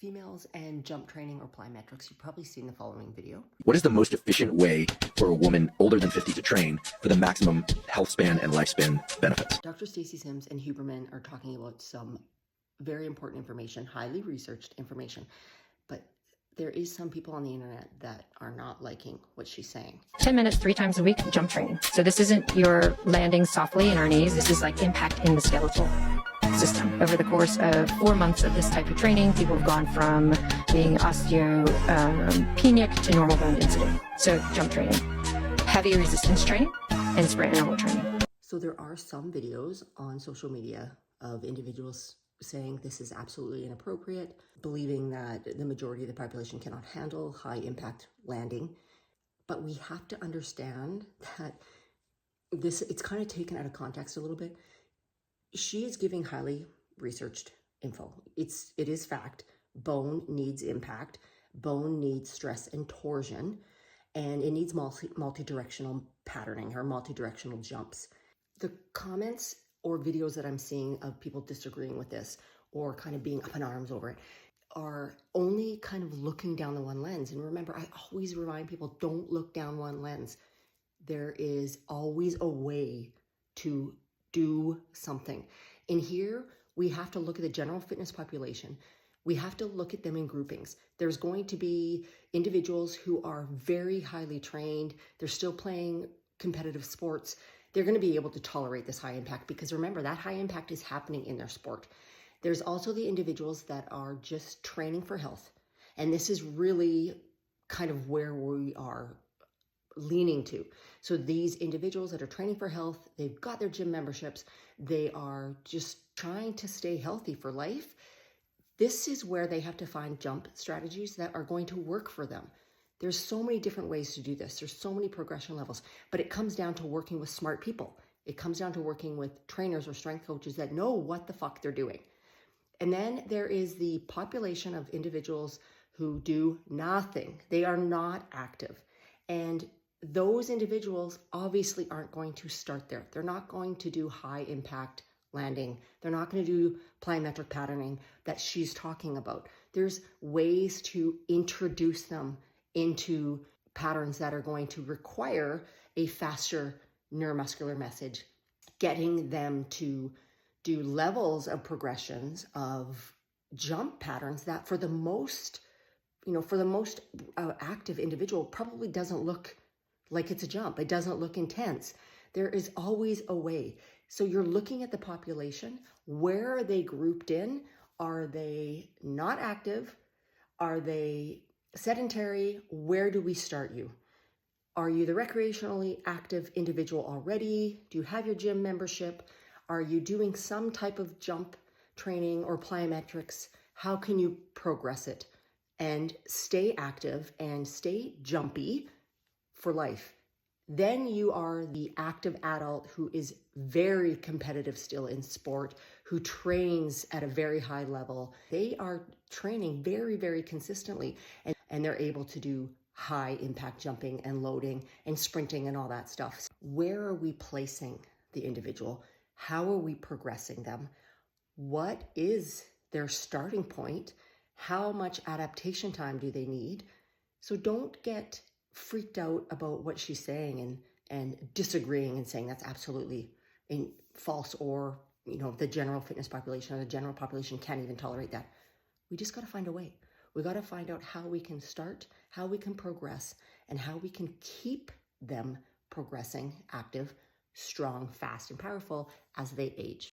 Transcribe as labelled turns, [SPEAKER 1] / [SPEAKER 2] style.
[SPEAKER 1] Females and jump training or plyometrics, you've probably seen the following video.
[SPEAKER 2] What is the most efficient way for a woman older than 50 to train for the maximum health span and lifespan benefits?
[SPEAKER 1] Dr. Stacy Sims and Huberman are talking about some very important information, highly researched information, but there is some people on the internet that are not liking what she's saying.
[SPEAKER 3] 10 minutes, 3 times a week, jump training. So this isn't your landing softly in our knees. This is like impact in the skeletal system. Over the course of 4 months of this type of training, people have gone from being osteopenic to normal bone density. So jump training, heavy resistance training, and sprint interval training.
[SPEAKER 1] So there are some videos on social media of individuals saying this is absolutely inappropriate, believing that the majority of the population cannot handle high impact landing. But we have to understand that it's kind of taken out of context a little bit. She is giving highly researched info. It is fact. Bone needs impact. Bone needs stress and torsion, and it needs multi-directional patterning or multi-directional jumps. The comments or videos that I'm seeing of people disagreeing with this or kind of being up in arms over it are only kind of looking down the one lens. And remember, I always remind people, don't look down one lens. There is always a way to do something. In here, we have to look at the general fitness population. We have to look at them in groupings. There's going to be individuals who are very highly trained. They're still playing competitive sports. They're going to be able to tolerate this high impact because remember, that high impact is happening in their sport. There's also the individuals that are just training for health. And this is really kind of where we are leaning to. So these individuals that are training for health, they've got their gym memberships, they are just trying to stay healthy for life. This is where they have to find jump strategies that are going to work for them. There's so many different ways to do this. There's so many progression levels, but it comes down to working with smart people. It comes down to working with trainers or strength coaches that know what the fuck they're doing. And then there is the population of individuals who do nothing. They are not active. And those individuals obviously aren't going to start there. They're not going to do high impact landing. They're not going to do plyometric patterning that she's talking about. There's ways to introduce them into patterns that are going to require a faster neuromuscular message, getting them to do levels of progressions of jump patterns that for the most active individual probably doesn't look like it's a jump. It doesn't look intense. There is always a way. So you're looking at the population. Where are they grouped in? Are they not active? Are they sedentary? Where do we start you? Are you the recreationally active individual already? Do you have your gym membership? Are you doing some type of jump training or plyometrics? How can you progress it and stay active and stay jumpy for life? Then you are the active adult who is very competitive still in sport, who trains at a very high level. They are training very, very consistently, and they're able to do high impact jumping and loading and sprinting and all that stuff. Where are we placing the individual? How are we progressing them? What is their starting point? How much adaptation time do they need? So don't get freaked out about what she's saying and disagreeing and saying that's absolutely false, or the general fitness population or the general population can't even tolerate that. We just got to find a way. We got to find out how we can start, how we can progress, and how we can keep them progressing active, strong, fast, and powerful as they age.